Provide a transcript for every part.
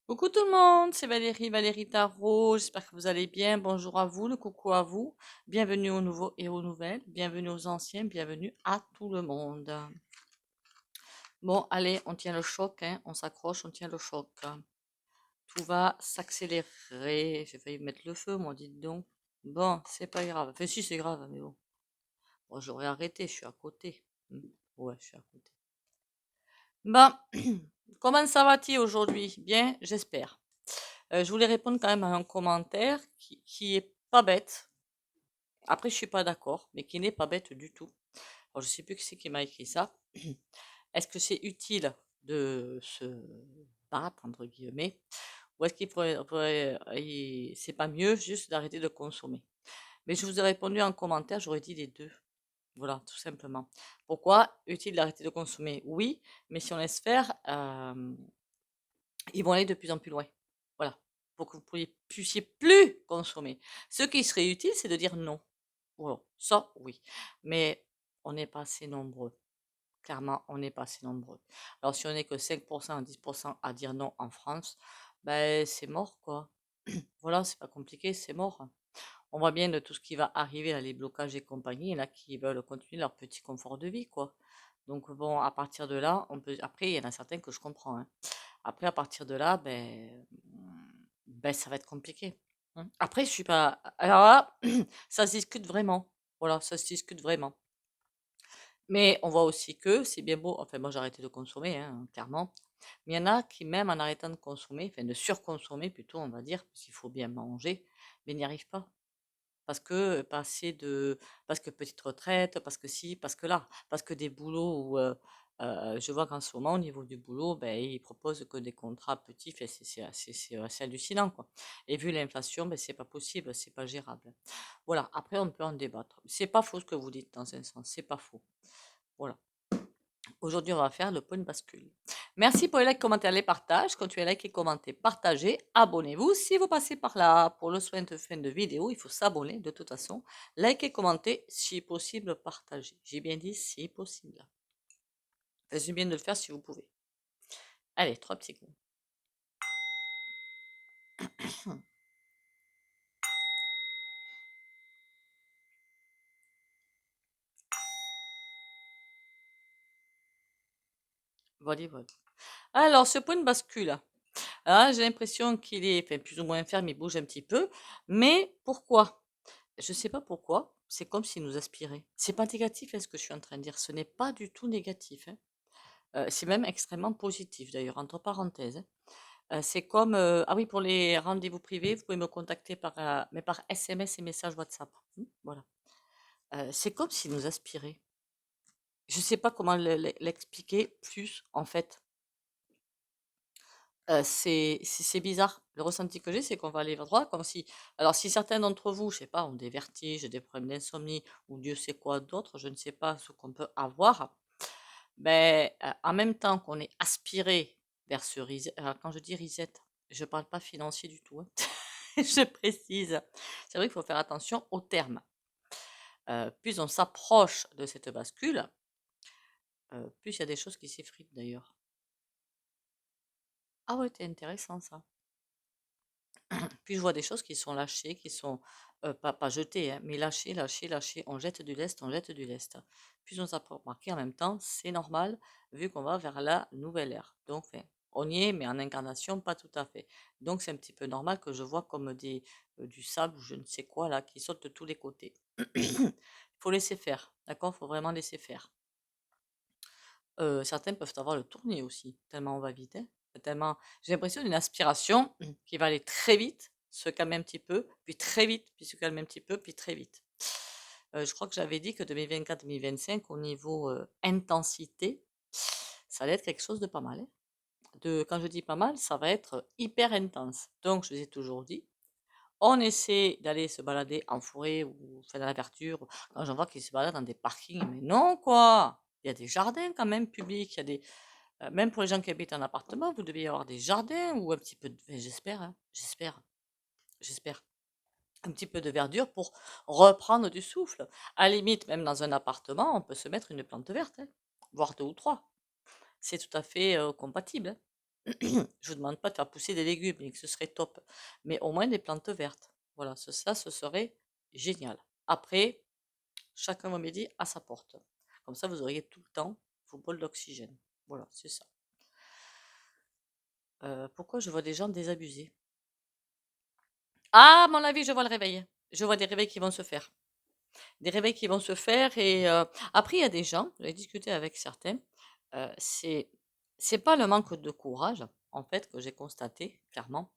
Coucou tout le monde, c'est Valérie, Valérie Tarot. J'espère que vous allez bien. Bonjour à vous, le coucou à vous. Bienvenue aux nouveaux et aux nouvelles. Bienvenue aux anciens. Bienvenue à tout le monde. Bon, allez, on tient le choc, hein. On s'accroche, on tient le choc. Tout va s'accélérer. J'ai failli mettre le feu, moi, dites donc. Bon, c'est pas grave. Enfin, si, c'est grave, mais bon. Bon, j'aurais arrêté, je suis à côté. Ouais, je suis à côté. Bon, comment ça va-t-il aujourd'hui? Bien, j'espère. Je voulais répondre quand même à un commentaire qui est pas bête. Après, je suis pas d'accord, mais qui n'est pas bête du tout. Alors, je sais plus qui c'est qui m'a écrit ça. Est-ce que c'est utile de se battre, entre guillemets, ou est-ce c'est pas mieux juste d'arrêter de consommer? Mais je vous ai répondu en commentaire, j'aurais dit les deux. Voilà, tout simplement. Pourquoi utile d'arrêter de consommer? Oui, mais si on laisse faire, ils vont aller de plus en plus loin. Voilà. Pour que vous puissiez plus consommer. Ce qui serait utile, c'est de dire non. Voilà. Ça, oui. Mais on n'est pas assez nombreux. Clairement, on n'est pas assez nombreux. Alors, si on n'est que 5%, 10% à dire non en France, ben, c'est mort, quoi. Voilà, c'est pas compliqué, c'est mort. On voit bien de tout ce qui va arriver, là, les blocages et compagnie, là, qui veulent continuer leur petit confort de vie, quoi. Donc, bon, à partir de là, on peut. Après, il y en a certains que je comprends, hein. Après, à partir de là, ben ça va être compliqué. Après, je suis pas. Alors là, ça se discute vraiment. Voilà, ça se discute vraiment. Mais on voit aussi que c'est bien beau. Enfin, moi, j'ai arrêté de consommer, hein, clairement. Mais il y en a qui, même en arrêtant de consommer, enfin de surconsommer plutôt, on va dire, parce qu'il faut bien manger, mais n'y arrivent pas. Parce que pas assez de parce que petite retraite, parce que ci, parce que là, parce que des boulots où, je vois qu'en ce moment au niveau du boulot, ben ils proposent que des contrats petits, enfin c'est hallucinant, quoi. Et vu l'inflation, ben c'est pas possible, c'est pas gérable. Voilà, après on peut en débattre. C'est pas faux ce que vous dites dans un sens, c'est pas faux. Voilà. Aujourd'hui, on va faire le point de bascule. Merci pour les likes, commentaires, les partages. Continuez à liker, commenter, partager. Abonnez-vous si vous passez par là. Pour le soin de fin de vidéo, il faut s'abonner de toute façon. Likez, commenter, si possible, partager. J'ai bien dit si possible. Faites bien de le faire si vous pouvez. Allez, 3 petits coups. Voilà, voilà. Alors, ce point de bascule, ah, j'ai l'impression qu'il est enfin, plus ou moins ferme, il bouge un petit peu. Mais pourquoi? Je ne sais pas pourquoi. C'est comme s'il nous aspirait. C'est pas négatif, hein, ce que je suis en train de dire. Ce n'est pas du tout négatif, hein. C'est même extrêmement positif d'ailleurs, entre parenthèses, hein. C'est comme, ah oui, pour les rendez-vous privés, vous pouvez me contacter mais par SMS et message WhatsApp. Voilà. C'est comme s'il nous aspirait. Je ne sais pas comment l'expliquer plus, en fait. C'est bizarre. Le ressenti que j'ai, c'est qu'on va aller vers droit, comme si. Alors, si certains d'entre vous, je sais pas, ont des vertiges, des problèmes d'insomnie, ou Dieu sait quoi d'autre, je ne sais pas ce qu'on peut avoir, ben, en même temps qu'on est aspiré vers ce reset, alors quand je dis reset, je parle pas financier du tout, hein. Je précise. C'est vrai qu'il faut faire attention aux termes. Plus on s'approche de cette bascule, plus il y a des choses qui s'effritent d'ailleurs. Ah ouais, c'est intéressant ça. Puis je vois des choses qui sont lâchées, qui sont pas jetées, hein, mais lâchées, lâchées, lâchées. On jette du lest, on jette du lest. Puis on s'apprend à remarquer en même temps, c'est normal, vu qu'on va vers la nouvelle ère. Donc, enfin, on y est, mais en incarnation, pas tout à fait. Donc, c'est un petit peu normal que je vois comme du sable ou je ne sais quoi, là, qui saute de tous les côtés. Il faut laisser faire, d'accord? Il faut vraiment laisser faire. Certains peuvent avoir le tournis aussi, tellement on va vite, hein. Tellement j'ai l'impression d'une aspiration qui va aller très vite, se calmer un petit peu, puis très vite, puis se calmer un petit peu, puis très vite. Je crois que j'avais dit que 2024-2025 au niveau, intensité, ça allait être quelque chose de pas mal, hein. Quand je dis pas mal, ça va être hyper intense. Donc je vous ai toujours dit, on essaie d'aller se balader en forêt ou enfin dans la verdure. Quand j'en vois qui se baladent dans des parkings, mais non quoi! Il y a des jardins quand même publics, il y a des même pour les gens qui habitent en appartement, vous devez y avoir des jardins ou un petit peu de enfin, j'espère, hein, j'espère. Un petit peu de verdure pour reprendre du souffle. À la limite, même dans un appartement, on peut se mettre une plante verte, hein, voire 2 ou 3. C'est tout à fait, compatible, hein. Je vous demande pas de faire pousser des légumes, et que ce serait top, mais au moins des plantes vertes. Voilà, ça, ce serait génial. Après, chacun vos midi à sa porte. Comme ça, vous auriez tout le temps vos bols d'oxygène. Voilà, c'est ça. Pourquoi je vois des gens désabusés? Ah, à mon avis, je vois le réveil. Je vois des réveils qui vont se faire. Des réveils qui vont se faire et après il y a des gens, j'ai discuté avec certains, heu, c'est c'est pas le manque de courage, en fait, que j'ai constaté, clairement.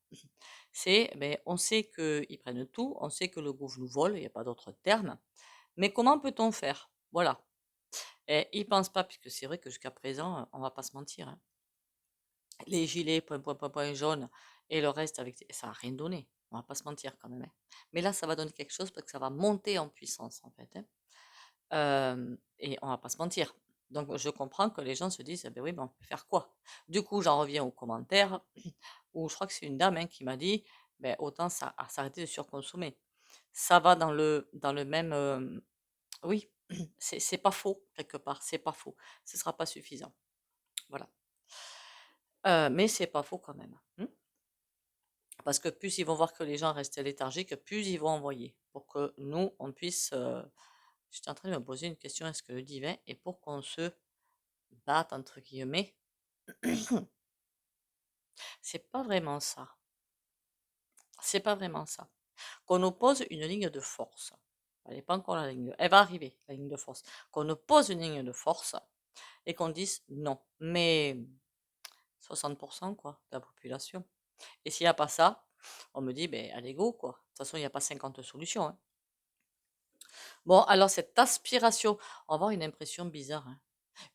C'est, beh, on sait qu'ils prennent tout, on sait que le gouffre nous vole, il y a pas d'autre terme, mais comment peut-on faire? Voilà, et ils pensent pas puisque c'est vrai que jusqu'à présent, on va pas se mentir, hein, les gilets point, point, point, point jaunes et le reste avec ça a rien donné, on va pas se mentir quand même, hein. Mais là, ça va donner quelque chose parce que ça va monter en puissance, en fait, hein. Et on va pas se mentir. Donc je comprends que les gens se disent: «Ah beh, oui, mais on peut faire quoi?» Du coup, j'en reviens aux commentaires où je crois que c'est une dame, hein, qui m'a dit: «Beh, autant s'arrêter de surconsommer». Ça va dans le même, oui, c'est pas faux quelque part, c'est pas faux. Ce sera pas suffisant, voilà. Mais c'est pas faux quand même, mmh? Parce que plus ils vont voir que les gens restent léthargiques, plus ils vont envoyer pour que nous, on puisse, j'étais en train de me poser une question: «Est-ce que le divin est pour qu'on se batte?» entre guillemets. C'est pas vraiment ça. C'est pas vraiment ça. Qu'on oppose une ligne de force. Elle n'est pas encore la ligne elle va arriver, la ligne de force. Qu'on oppose une ligne de force et qu'on dise: «Non». Mais 60 quoi, de la population. Et s'il y a pas ça, on me dit: «Beh, allez go, quoi». De toute façon, il y a pas 50 solutions, hein. Bon, alors cette aspiration, on va avoir une impression bizarre, hein.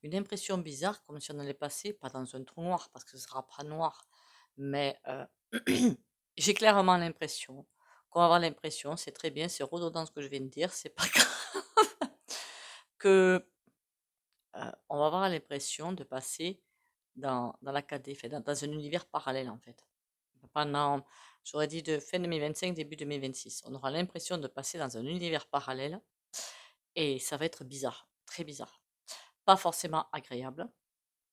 Une impression bizarre comme si on allait passer, pas dans un trou noir parce que ce sera pas noir, mais j'ai clairement l'impression qu'on va avoir l'impression, c'est très bien, c'est redondant ce que je viens de dire, c'est pas grave, que, on va avoir l'impression de passer dans la 4D, enfin dans un univers parallèle, en fait. Pendant, j'aurais dit de fin 2025, début 2026. On aura l'impression de passer dans un univers parallèle et ça va être bizarre, très bizarre. Pas forcément agréable.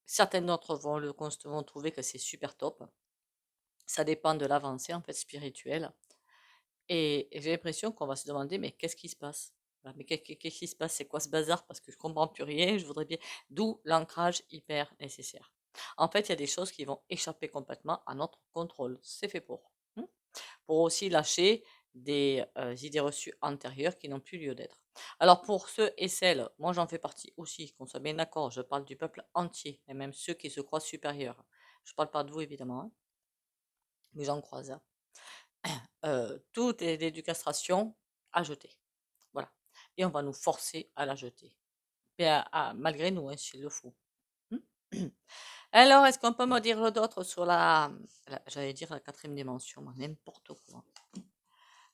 Certaines d'entre vont trouver que c'est super top. Ça dépend de l'avancée, en fait, spirituelle. Et j'ai l'impression qu'on va se demander: «Mais qu'est-ce qui se passe? Bah, mais qu'est-ce qui se passe? C'est quoi ce bazar? Parce que je comprends plus rien, je voudrais bien», d'où l'ancrage hyper nécessaire. En fait, il y a des choses qui vont échapper complètement à notre contrôle. C'est fait pour. Mmh? Pour aussi lâcher des, idées reçues antérieures qui n'ont plus lieu d'être. Alors pour ceux et celles, moi j'en fais partie aussi, qu'on soit bien d'accord, je parle du peuple entier et même ceux qui se croient supérieurs. Je parle pas de vous évidemment, hein, mais j'en croise, hein. Tout est d'éducation à jeter. Voilà, et on va nous forcer à la jeter. Et malgré nous, hein, s'il le faut. Mmh. Alors, est-ce qu'on peut me dire d'autres sur j'allais dire la quatrième dimension, mais n'importe quoi.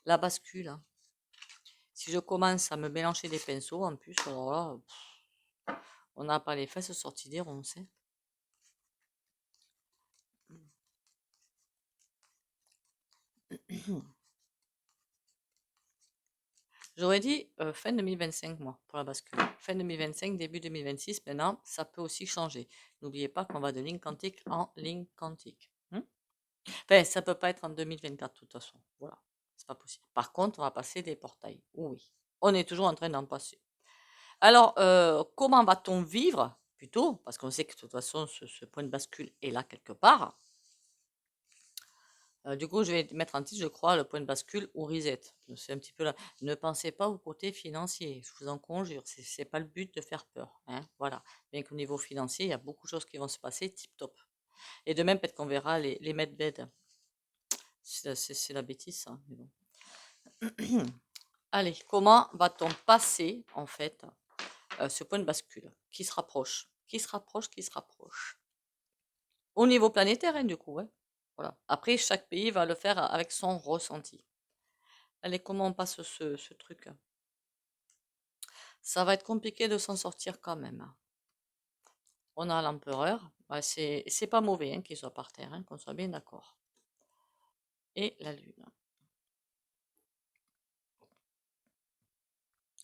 La bascule, hein. Si je commence à me mélanger des pinceaux, en plus, alors là, on n'a pas les fesses sorties des ronces, hein. J'aurais dit fin 2025, moi, pour la bascule. Fin 2025, début 2026, maintenant, ça peut aussi changer. N'oubliez pas qu'on va de ligne quantique en ligne quantique. Enfin, ça peut pas être en 2024, de toute façon. Voilà, c'est pas possible. Par contre, on va passer des portails. Oui, on est toujours en train d'en passer. Alors, comment va-t-on vivre plutôt? Parce qu'on sait que de toute façon, ce point de bascule est là quelque part. Du coup, je vais mettre en titre, je crois, le point de bascule ou reset. C'est un petit peu là. Ne pensez pas au côté financier, je vous en conjure. C'est pas le but de faire peur, hein, voilà. Bien qu'au niveau financier, il y a beaucoup de choses qui vont se passer tip top. Et de même, peut-être qu'on verra les medbeds. C'est la bêtise, ça, mais bon. Allez, comment va-t-on passer, en fait, ce point de bascule qui se rapproche, qui se rapproche, qui se rapproche? Au niveau planétaire, hein, du coup, hein. Voilà. Après, chaque pays va le faire avec son ressenti. Allez, comment on passe ce truc? Ça va être compliqué de s'en sortir quand même, hein. On a l'empereur, bah, c'est pas mauvais, hein, qu'il soit par terre, hein, qu'on soit bien d'accord. Et la lune.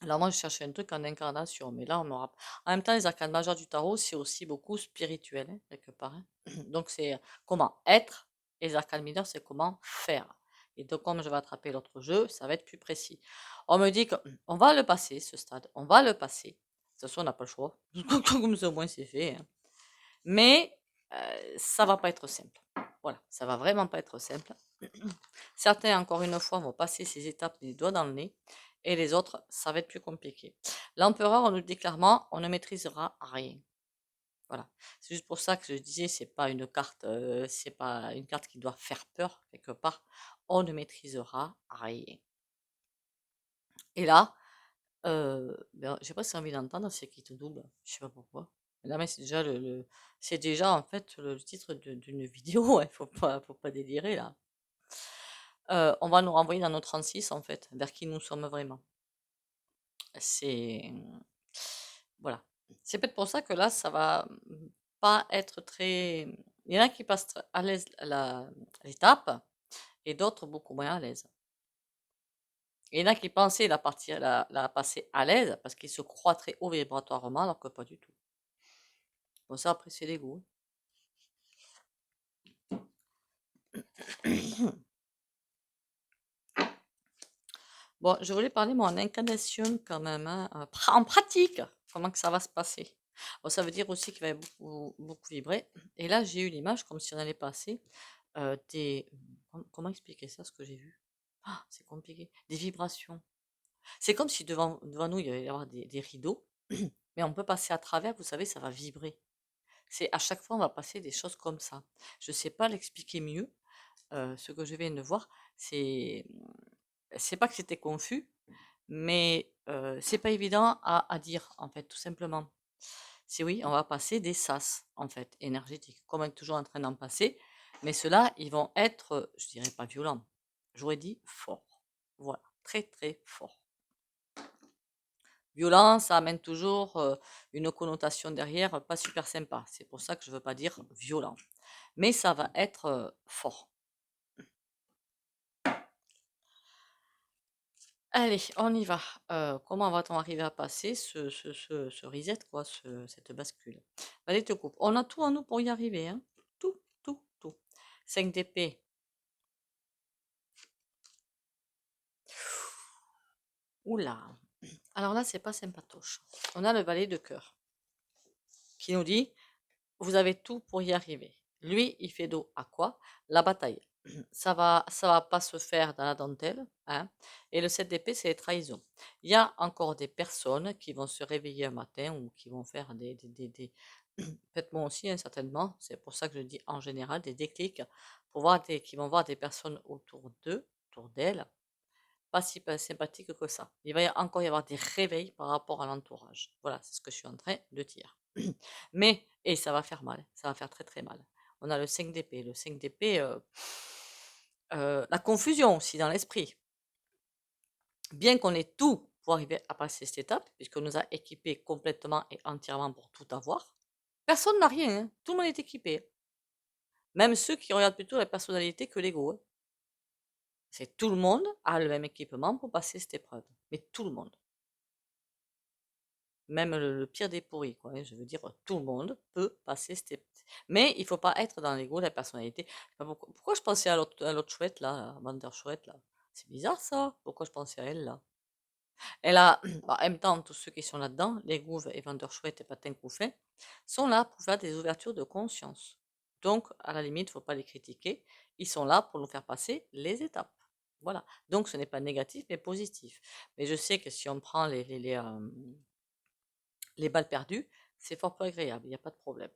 Alors moi, je cherchais un truc en incarnation, mais là, on m'aura. En même temps, les arcanes majeures du tarot, c'est aussi beaucoup spirituel, hein, quelque part, hein. Donc, c'est comment être, et les arcanes mineures, c'est comment faire. Et donc, comme je vais attraper l'autre jeu, ça va être plus précis. On me dit qu'on va le passer, ce stade, on va le passer. De toute façon, on n'a pas le choix. Comme ça, au moins, c'est fait, hein. Mais ça va pas être simple. Voilà, ça va vraiment pas être simple. Certains, encore une fois, vont passer ces étapes des doigts dans le nez, et les autres, ça va être plus compliqué. L'empereur, on nous le dit clairement, on ne maîtrisera rien. Voilà. C'est juste pour ça que je disais, c'est pas une carte, c'est pas une carte qui doit faire peur quelque part. On ne maîtrisera rien. Et là, ben, j'ai presque envie d'entendre c'est qui te double. Je sais pas pourquoi. Là, mais c'est déjà c'est déjà en fait le titre d'une vidéo. Il faut pas délirer là. On va nous renvoyer dans nos 36 en fait, vers qui nous sommes vraiment. C'est voilà. C'est peut-être pour ça que là, ça va pas être très. Il y en a qui passent à l'aise l'étape et d'autres beaucoup moins à l'aise. Il y en a qui pensaient la passer à l'aise parce qu'ils se croient très haut vibratoirement alors que pas du tout. Bon, ça après c'est l'ego. Bon, je voulais parler moi en incarnation quand même, hein, en pratique, comment que ça va se passer. Bon, ça veut dire aussi qu'il va beaucoup, beaucoup vibrer. Et là, j'ai eu l'image comme si on allait passer des. Comment expliquer ça, ce que j'ai vu? Ah, c'est compliqué. Des vibrations. C'est comme si devant nous, il y avoir des rideaux, mais on peut passer à travers, vous savez, ça va vibrer. C'est à chaque fois, on va passer des choses comme ça. Je ne sais pas l'expliquer mieux. Ce que je viens de voir, c'est pas que c'était confus, mais c'est pas évident à dire, en fait, tout simplement. C'est oui, on va passer des sas, en fait, énergétiques, comme on est toujours en train d'en passer, mais ceux-là, ils vont être, je dirais pas violents, j'aurais dit forts. Voilà, très très forts. Violent, ça amène toujours une connotation derrière pas super sympa. C'est pour ça que je veux pas dire violent. Mais ça va être fort. Allez, on y va. Comment va-t-on arriver à passer ce reset, quoi, cette bascule? Allez, te coupe. On a tout en nous pour y arriver, hein. Tout, tout, tout. 5 d'épée. Oula. Alors là, c'est pas sympatoche. On a le valet de cœur qui nous dit, vous avez tout pour y arriver. Lui, il fait dos à quoi? La bataille. Ça va pas se faire dans la dentelle, hein. Et le 7 d'épée, c'est les trahisons. Il y a encore des personnes qui vont se réveiller un matin ou qui vont faire peut-être moi aussi, hein, certainement. C'est pour ça que je dis en général des déclics pour voir qui vont voir des personnes autour d'eux, autour d'elles, pas si sympathiques que ça. Il va encore y avoir des réveils par rapport à l'entourage. Voilà, c'est ce que je suis en train de dire. Mais, et ça va faire mal, ça va faire très très mal. On a le 5 d'épée. Le 5 d'épée, la confusion aussi dans l'esprit. Bien qu'on ait tout pour arriver à passer cette étape, puisqu'on nous a équipés complètement et entièrement pour tout avoir, personne n'a rien, hein. Tout le monde est équipé. Même ceux qui regardent plutôt la personnalité que l'ego, hein. C'est tout le monde a le même équipement pour passer cette épreuve. Mais tout le monde. Même le pire des pourris, quoi, hein. Je veux dire, tout le monde peut passer cette épreuve. Mais il ne faut pas être dans l'ego, la personnalité. Pourquoi je pensais à l'autre chouette, là, à Wonder Chouette, là? C'est bizarre, ça. Pourquoi je pensais à elle, là? Elle a, en même temps, tous ceux qui sont là-dedans, les Gouves et Wonder Chouette et Patin Couffin, sont là pour faire des ouvertures de conscience. Donc, à la limite, il ne faut pas les critiquer. Ils sont là pour nous faire passer les étapes. Voilà. Donc, ce n'est pas négatif, mais positif. Mais je sais que si on prend les balles perdues, c'est fort peu agréable. Il n'y a pas de problème.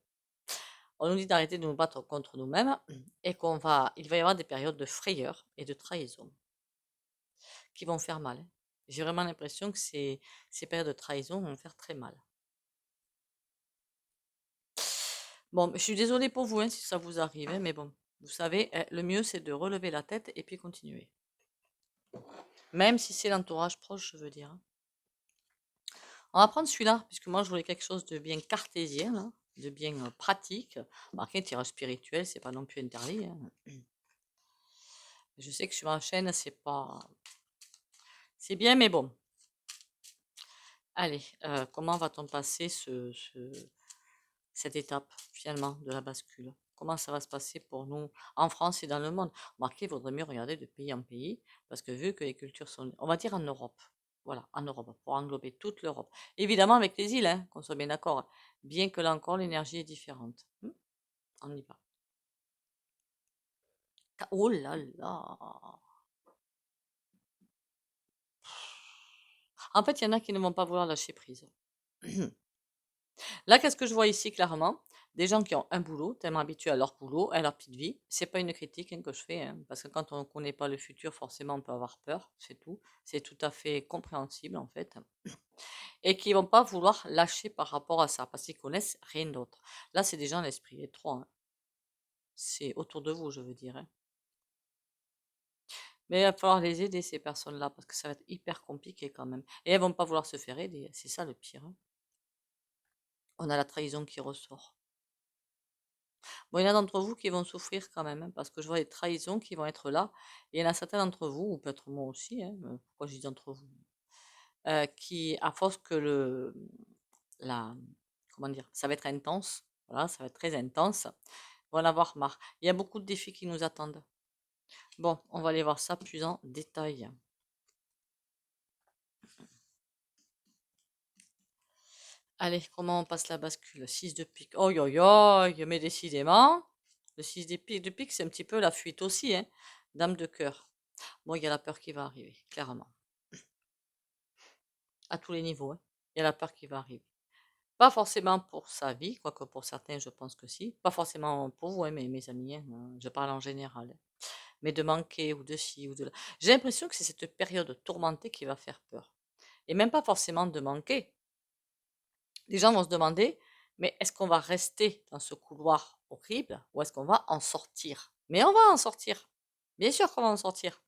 On nous dit d'arrêter de nous battre contre nous-mêmes et il va y avoir des périodes de frayeur et de trahison qui vont faire mal, hein. J'ai vraiment l'impression que ces périodes de trahison vont faire très mal. Bon, je suis désolée pour vous, hein, si ça vous arrive, hein, mais bon, vous savez, le mieux c'est de relever la tête et puis continuer. Même si c'est l'entourage proche, je veux dire, hein. On va prendre celui-là, puisque moi je voulais quelque chose de bien cartésien, là, de bien pratique. Marqué tirage spirituel, c'est pas non plus interdit, hein. Je sais que sur ma chaîne, c'est pas. C'est bien, mais bon. Allez, comment va-t-on passer cette étape finalement de la bascule? Comment ça va se passer pour nous en France et dans le monde? Remarquez, il vaudrait mieux regarder de pays en pays, parce que vu que les cultures sont, on va dire en Europe, voilà, en Europe, pour englober toute l'Europe. Évidemment avec les îles, hein, qu'on soit bien d'accord, bien que là encore l'énergie est différente. On y va. Oh là là! En fait, il y en a qui ne vont pas vouloir lâcher prise. Là, qu'est-ce que je vois ici clairement? Des gens qui ont un boulot, tellement habitués à leur boulot, à leur petite vie. C'est pas une critique hein, que je fais, hein, parce que quand on ne connaît pas le futur, forcément, on peut avoir peur, c'est tout. C'est tout à fait compréhensible en fait. Et qui vont pas vouloir lâcher par rapport à ça, parce qu'ils connaissent rien d'autre. Là, c'est des gens l'esprit étroit. Hein. C'est autour de vous, je veux dire. Hein. Mais il va falloir les aider, ces personnes-là, parce que ça va être hyper compliqué quand même. Et elles vont pas vouloir se faire aider. C'est ça le pire. Hein. On a la trahison qui ressort. Bon, il y en a d'entre vous qui vont souffrir quand même, hein, parce que je vois les trahisons qui vont être là. Et il y en a certains d'entre vous, ou peut-être moi aussi, hein, pourquoi je dis d'entre vous, qui, à force que la, comment dire, ça va être intense, voilà, ça va être très intense, vont en avoir marre. Il y a beaucoup de défis qui nous attendent. Bon, on va aller voir ça plus en détail. Allez, comment on passe la bascule? 6 de pique. Oh, yo, yo, mais décidément, le 6 de pique, c'est un petit peu la fuite aussi, hein. Dame de cœur. Bon, il y a la peur qui va arriver, clairement. À tous les niveaux, hein. Il y a la peur qui va arriver. Pas forcément pour sa vie, quoique pour certains, je pense que si. Pas forcément pour vous, hein, mes amis, hein, je parle en général. Hein. Mais de manquer ou de ci ou de là. J'ai l'impression que c'est cette période tourmentée qui va faire peur. Et même pas forcément de manquer. Les gens vont se demander, mais est-ce qu'on va rester dans ce couloir horrible ou est-ce qu'on va en sortir? Mais on va en sortir. Bien sûr qu'on va en sortir.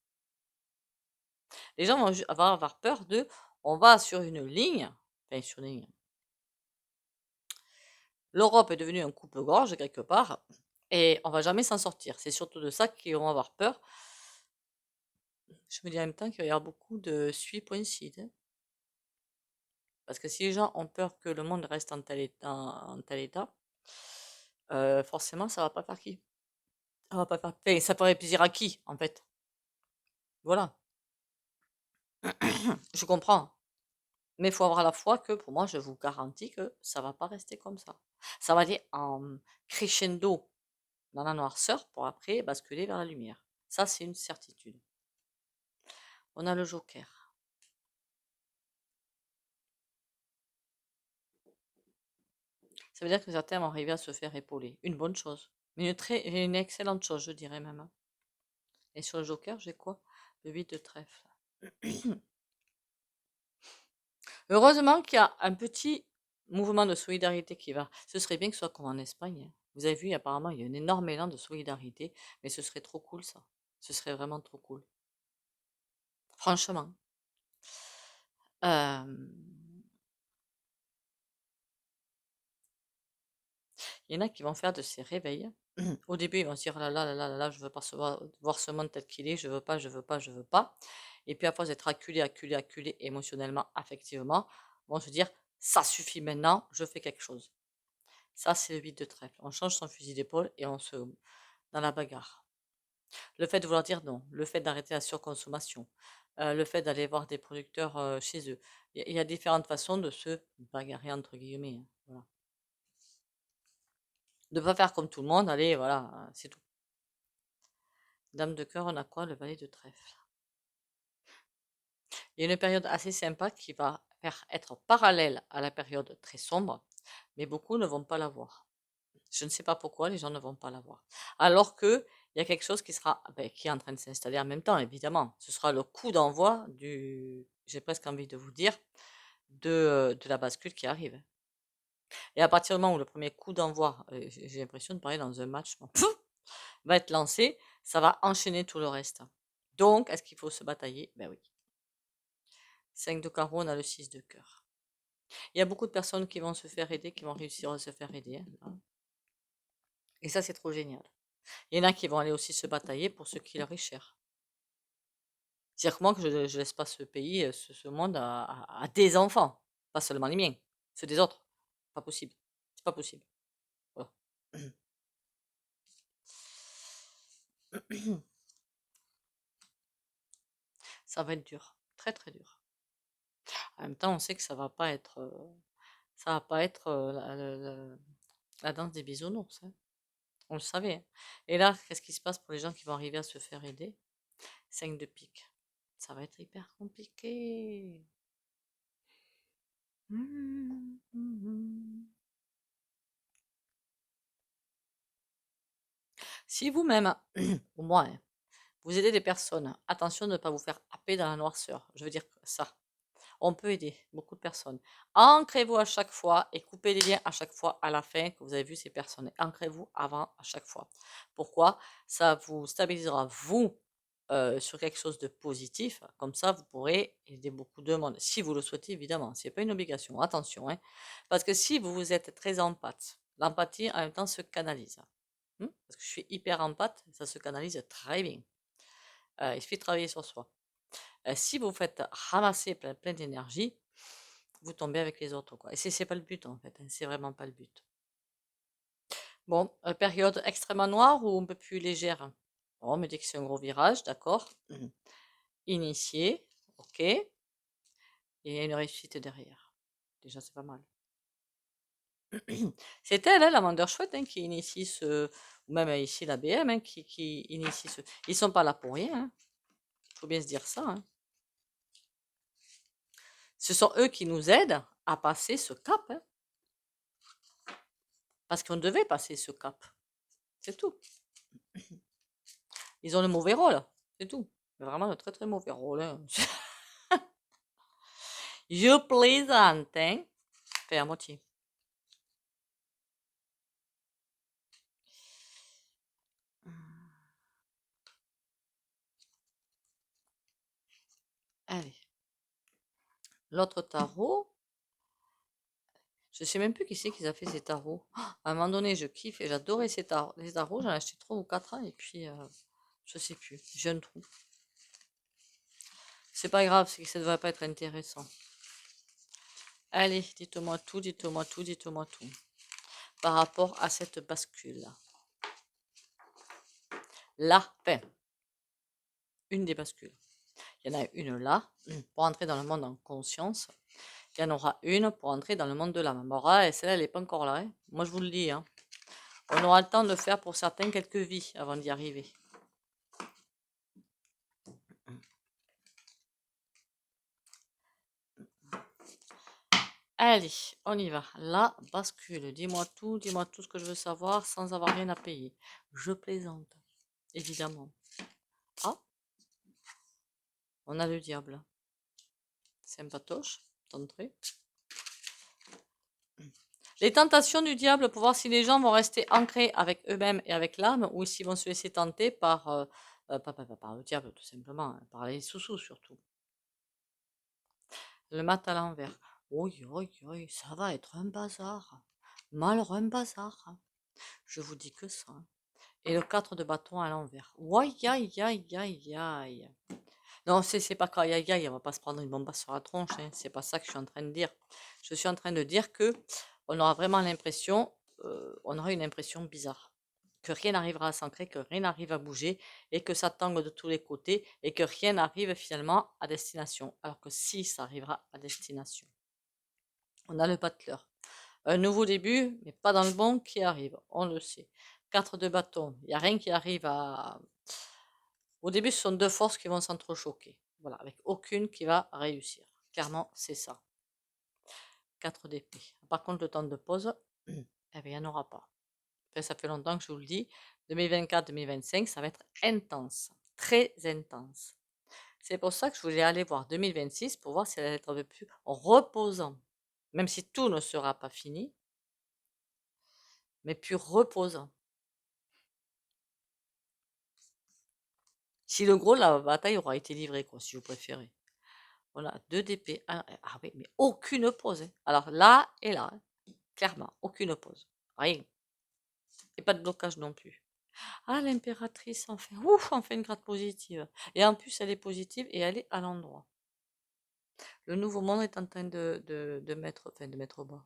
Les gens vont avoir peur de, on va sur une ligne, enfin sur une ligne. L'Europe est devenue un coupe-gorge quelque part et on va jamais s'en sortir. C'est surtout de ça qu'ils vont avoir peur. Je me dis en même temps qu'il va y avoir beaucoup de suicides. Hein. Parce que si les gens ont peur que le monde reste en tel état forcément ça va pas faire qui? Ça va pas faire. Enfin, ça ferait plaisir à qui, en fait? Voilà. Je comprends. Mais il faut avoir la foi que, pour moi, je vous garantis que ça va pas rester comme ça. Ça va aller en crescendo dans la noirceur pour après basculer vers la lumière. Ça, c'est une certitude. On a le joker. Ça veut dire que certains vont arriver à se faire épauler. Une bonne chose. Mais une excellente chose, je dirais même. Hein. Et sur le joker, j'ai quoi? Le 8 de trèfle. Heureusement qu'il y a un petit mouvement de solidarité qui va. Ce serait bien que ce soit comme en Espagne. Hein. Vous avez vu, apparemment, il y a un énorme élan de solidarité, mais ce serait trop cool ça. Ce serait vraiment trop cool. Franchement. Euh, Il y en a qui vont faire de ces réveils. Au début, ils vont se dire, là, là, là, là, là, je veux pas voir ce monde tel qu'il est, je veux pas, je veux pas, je veux pas. Et puis à force d'être acculé, acculé, acculé émotionnellement, affectivement, vont se dire, ça suffit maintenant, je fais quelque chose. Ça, c'est le 8 de trèfle. On change son fusil d'épaule et on se dans la bagarre. Le fait de vouloir dire non, le fait d'arrêter la surconsommation, le fait d'aller voir des producteurs chez eux. Il y a différentes façons de se bagarrer, entre guillemets. Hein, voilà. De ne pas faire comme tout le monde, allez, voilà, c'est tout. Dame de cœur, on a quoi? Le valet de trèfle. Il y a une période assez sympa qui va faire être parallèle à la période très sombre, mais beaucoup ne vont pas la voir. Je ne sais pas pourquoi les gens ne vont pas la voir. Alors que il y a quelque chose qui sera, qui est en train de s'installer en même temps, évidemment. Ce sera le coup d'envoi j'ai presque envie de vous dire, de la bascule qui arrive. Et à partir du moment où le premier coup d'envoi, j'ai l'impression de parler dans un match, va être lancé, ça va enchaîner tout le reste. Donc, est-ce qu'il faut se batailler? Ben oui. 5 de carreau, on a le 6 de cœur. Il y a beaucoup de personnes qui vont se faire aider, qui vont réussir à se faire aider. Hein. Et ça, c'est trop génial. Il y en a qui vont aller aussi se batailler pour ce qui leur est cher. C'est-à-dire que moi, que je laisse pas ce pays, ce monde à des enfants. Pas seulement les miens, ceux des autres. Pas possible. C'est pas possible. Voilà. Ça va être dur. Très, très dur. En même temps, on sait que ça va pas être la danse des bisounours, hein. On le savait, hein. Et là, qu'est-ce qui se passe pour les gens qui vont arriver à se faire aider? 5 de pique. Ça va être hyper compliqué. Si vous-même, ou moi, hein, vous aidez des personnes, attention de ne pas vous faire happer dans la noirceur. Je veux dire ça. On peut aider beaucoup de personnes. Ancrez-vous à chaque fois et coupez les liens à chaque fois à la fin que vous avez vu ces personnes. Ancrez-vous avant à chaque fois. Pourquoi? Ça vous stabilisera, vous, sur quelque chose de positif. Comme ça, vous pourrez aider beaucoup de monde. Si vous le souhaitez, évidemment. Ce n'est pas une obligation. Attention, hein. Parce que si vous êtes très empathe, l'empathie en même temps se canalise. Parce que je suis hyper empathe, ça se canalise très bien. Il suffit de travailler sur soi. Si vous faites ramasser plein d'énergie, vous tombez avec les autres, quoi. Et c'est pas le but, en fait, hein, c'est vraiment pas le but. Bon, période extrêmement noire ou un peu plus légère? Bon, on me dit que c'est un gros virage, d'accord. Initié, ok. Et il y a une réussite derrière. Déjà, c'est pas mal. C'est elle, hein, la Wonder Chouette, hein, qui initie ou même ici la BM, hein, qui initie Ils sont pas là pour rien, hein. Faut bien se dire ça, hein. Ce sont eux qui nous aident à passer ce cap, hein. Parce qu'on devait passer ce cap. C'est tout. Ils ont le mauvais rôle. C'est tout. Mais vraiment le très très mauvais rôle, hein. Je plaisante, hein. Fait à moitié. Allez. L'autre tarot. Je sais même plus qui c'est qui a fait ces tarots. À un moment donné, je kiffe et j'adorais ces tarots. Les tarots, j'en ai acheté 3 ou 4 ans et puis je sais plus. J'ai un trou. C'est pas grave, c'est que ça ne devrait pas être intéressant. Allez, dites-moi tout, dites-moi tout, dites-moi tout. Par rapport à cette bascule. Là, enfin, une des bascules. Il y en a une là, pour entrer dans le monde en conscience. Il y en aura une pour entrer dans le monde de l'âme. Bon, et celle-là, elle n'est pas encore là, hein. Moi, je vous le dis, hein. On aura le temps de le faire pour certains quelques vies avant d'y arriver. Allez, on y va. La bascule. Dis-moi tout ce que je veux savoir sans avoir rien à payer. Je plaisante, évidemment. Ah, on a le diable. Sympatoche, d'entrée. Les tentations du diable pour voir si les gens vont rester ancrés avec eux-mêmes et avec l'âme ou s'ils vont se laisser tenter par le diable, tout simplement, hein, par les sous-sous surtout. Le mat à l'envers. Oui, oui, oui, ça va être un bazar. Malheureux un bazar. Je vous dis que ça. Et le 4 de bâton à l'envers. Aïe, aïe, aïe, aïe, aïe. Non, c'est pas qu'aïe, aïe, aïe, on va pas se prendre une bombe sur la tronche, hein. C'est pas ça que je suis en train de dire. Je suis en train de dire que on aura vraiment l'impression, on aura une impression bizarre. Que rien n'arrivera à s'ancrer, que rien n'arrive à bouger et que ça tangue de tous les côtés et que rien n'arrive finalement à destination. Alors que si, ça arrivera à destination. On a le Butler. Un nouveau début, mais pas dans le bon, qui arrive. On le sait. 4 de bâton. Il n'y a rien qui arrive à... Au début, ce sont deux forces qui vont s'entrechoquer. Voilà, avec aucune qui va réussir. Clairement, c'est ça. 4 d'épée. Par contre, le temps de pause, eh bien, il n'y en aura pas. Enfin, ça fait longtemps que je vous le dis. 2024-2025, ça va être intense. Très intense. C'est pour ça que je voulais aller voir 2026 pour voir si elle allait être un peu plus reposant. Même si tout ne sera pas fini, mais plus reposant. Si le gros, la bataille aura été livrée, quoi, si vous préférez. Voilà, 2 d'épée. Ah oui, mais aucune pause, hein. Alors là et là, hein, clairement, aucune pause. Rien. Et pas de blocage non plus. Ah, l'impératrice, enfin, ouf, enfin une carte positive. Et en plus, elle est positive et elle est à l'endroit. Le nouveau monde est en train de mettre, enfin de mettre au bas,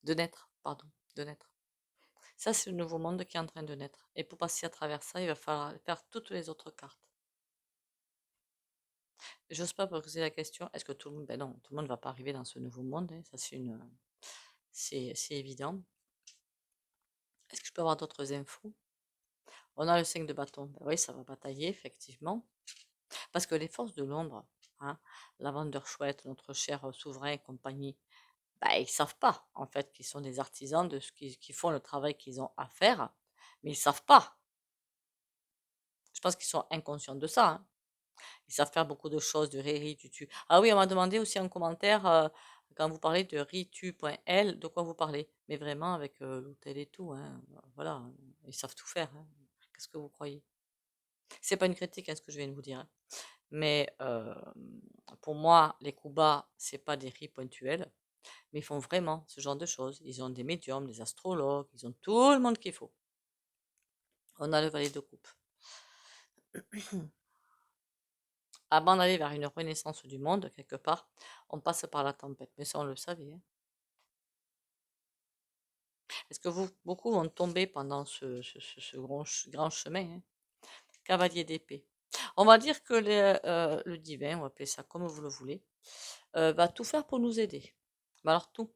de naître, pardon, de naître. Ça, c'est le nouveau monde qui est en train de naître. Et pour passer à travers ça, il va falloir faire toutes les autres cartes. J'ose pas poser la question, est-ce que tout le monde, ben non, tout le monde ne va pas arriver dans ce nouveau monde, hein, ça c'est évident. Est-ce que je peux avoir d'autres infos? On a le 5 de bâton, ben oui, ça va batailler, effectivement. Parce que les forces de l'ombre, hein, la vendeur chouette, notre cher souverain et compagnie, ben, ils savent pas, en fait, qu'ils sont des artisans de ce qui font le travail qu'ils ont à faire, mais ils savent pas. Je pense qu'ils sont inconscients de ça, hein. Ils savent faire beaucoup de choses, de riri, tutu. Ah oui, on m'a demandé aussi en commentaire, quand vous parlez de ritu.l, de quoi vous parlez. Mais vraiment avec l'hôtel et tout, hein, voilà, ils savent tout faire, hein. Qu'est-ce que vous croyez? C'est pas une critique, hein, ce que je viens de vous dire, hein. Mais pour moi, les coups bas, c'est pas des ris ponctuels, mais ils font vraiment ce genre de choses. Ils ont des médiums, des astrologues, ils ont tout le monde qu'il faut. On a le valet de coupe. Avant d'aller vers une renaissance du monde, quelque part, on passe par la tempête. Mais ça, on le savait, hein. Est-ce que beaucoup vont tomber pendant ce grand chemin, hein? Cavalier d'épée. On va dire que le divin, on va appeler ça comme vous le voulez, va tout faire pour nous aider. Mais alors tout.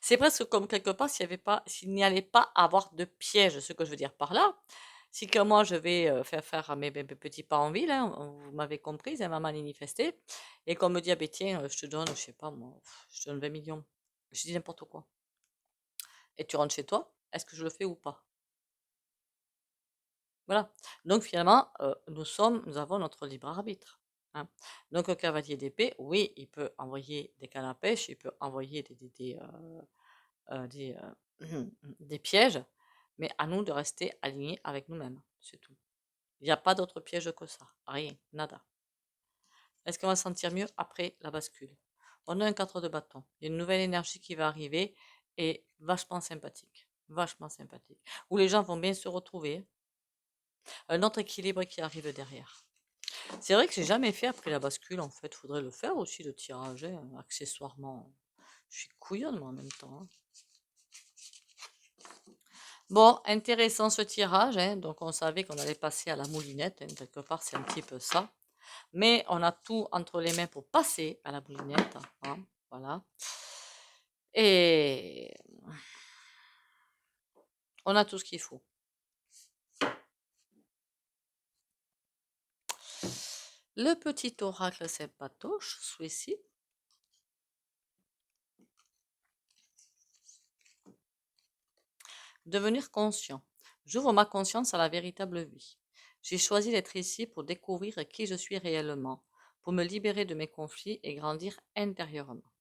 C'est presque comme quelque part s'il n'y allait pas avoir de piège. Ce que je veux dire par là, si que moi je vais faire mes petits pas en ville, hein, vous m'avez compris, c'est maman manifesté, et qu'on me dit, ah ben tiens, je te donne, je sais pas moi, je te donne 20 millions. Je dis n'importe quoi. Et tu rentres chez toi, est-ce que je le fais ou pas? Voilà. Donc finalement, nous avons notre libre arbitre, hein. Donc un cavalier d'épée, oui, il peut envoyer des cannes à pêche, il peut envoyer des, des pièges, mais à nous de rester alignés avec nous-mêmes, c'est tout. Il n'y a pas d'autre piège que ça, rien, nada. Est-ce qu'on va se sentir mieux après la bascule? On a un 4 de bâton, il y a une nouvelle énergie qui va arriver et vachement sympathique, où les gens vont bien se retrouver, un autre équilibre qui arrive derrière. C'est vrai que j'ai jamais fait après la bascule, en fait, faudrait le faire aussi, le tirage, hein, accessoirement. Je suis couillonne, moi, en même temps, hein. Bon, intéressant ce tirage, hein. Donc on savait qu'on allait passer à la moulinette, hein, quelque part c'est un petit peu ça. Mais on a tout entre les mains pour passer à la moulinette, hein, voilà. Et on a tout ce qu'il faut. Le petit oracle sympatoche, celui-ci. Devenir conscient. J'ouvre ma conscience à la véritable vie. J'ai choisi d'être ici pour découvrir qui je suis réellement, pour me libérer de mes conflits et grandir intérieurement.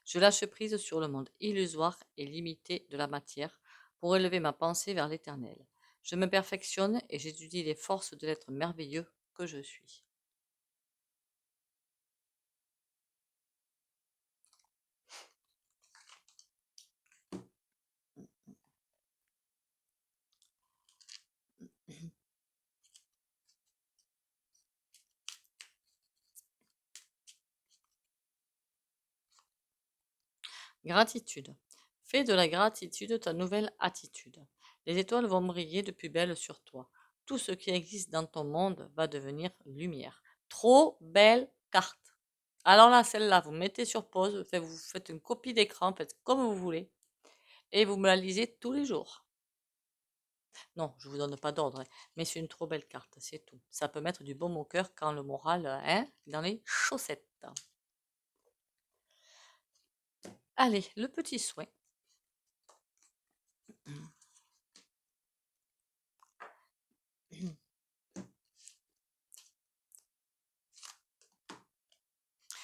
Je lâche prise sur le monde illusoire et limité de la matière pour élever ma pensée vers l'éternel. Je me perfectionne et j'étudie les forces de l'être merveilleux que je suis. Gratitude. Fais de la gratitude ta nouvelle attitude. Les étoiles vont briller de plus belle sur toi. Tout ce qui existe dans ton monde va devenir lumière. Trop belle carte. Alors là, celle-là, vous mettez sur pause, vous faites une copie d'écran, faites comme vous voulez, et vous me la lisez tous les jours. Non, je vous donne pas d'ordre, hein, mais c'est une trop belle carte, c'est tout. Ça peut mettre du baume au cœur quand le moral, hein, dans les chaussettes. Allez, le petit soin.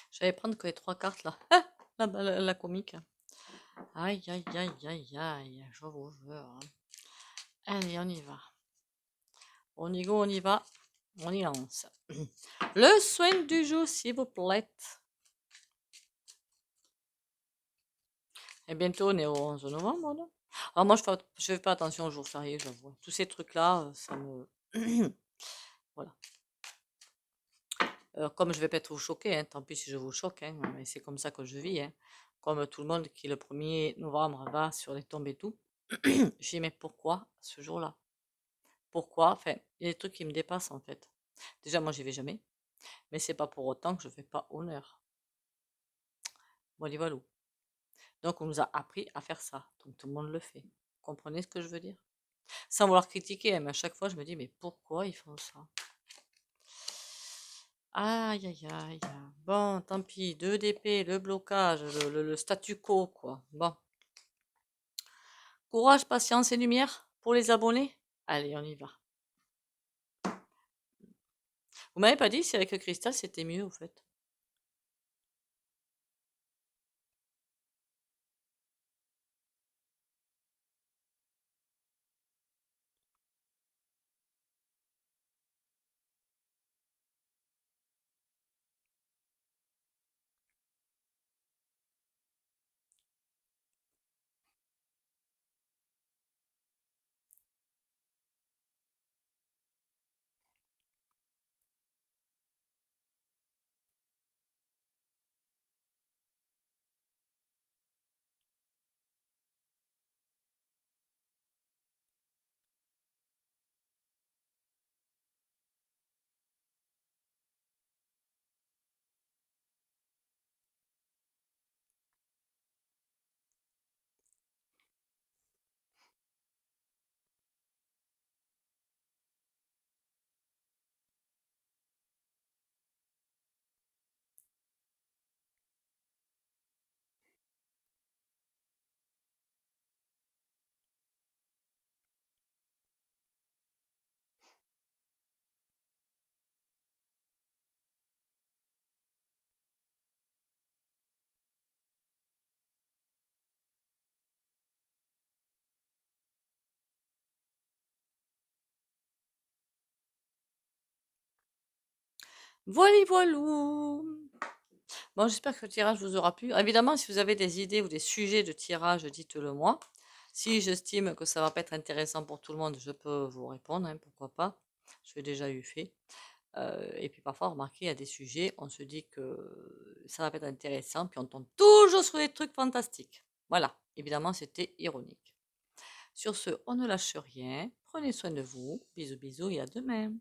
Je vais prendre que les 3 cartes là. Ah, la comique. Aïe, aïe, aïe, aïe, aïe, je vous jure, hein. Allez, on y va. On y go, on y va. On y lance. Le soin du jour, s'il vous plaît. Et bientôt, on est au 11 novembre, là. Alors moi, je fais pas attention aux jours fériés, j'avoue, hein. Tous ces trucs-là, ça me... Voilà. Comme je vais pas être vous choquer, hein, tant pis si je vous choque, hein, mais c'est comme ça que je vis, hein. Comme tout le monde qui le 1er novembre va sur les tombes et tout. Je dis: «Mais pourquoi ce jour-là? Pourquoi?» Enfin, il y a des trucs qui me dépassent, en fait. Déjà, moi, j'y vais jamais, mais c'est pas pour autant que je fais pas honneur. Voilà, voilà. Donc on nous a appris à faire ça, donc tout le monde le fait. Vous comprenez ce que je veux dire? Sans vouloir critiquer, hein, mais à chaque fois je me dis: «Mais pourquoi ils font ça?» Aïe, aïe, aïe. Bon, tant pis, 2 d'épée, le blocage, le statu quo, quoi. Bon. Courage, patience et lumière pour les abonnés? Allez, on y va. Vous m'avez pas dit si avec le cristal c'était mieux, au fait? Voili voilou! Bon, j'espère que le tirage vous aura plu. Évidemment, si vous avez des idées ou des sujets de tirage, dites-le moi. Si j'estime que ça va pas être intéressant pour tout le monde, je peux vous répondre, hein, pourquoi pas. Je l'ai déjà eu fait. Et puis parfois, remarquez, il y a des sujets, on se dit que ça va pas être intéressant, puis on tombe toujours sur des trucs fantastiques. Voilà, évidemment, c'était ironique. Sur ce, on ne lâche rien. Prenez soin de vous. Bisous, bisous et à demain.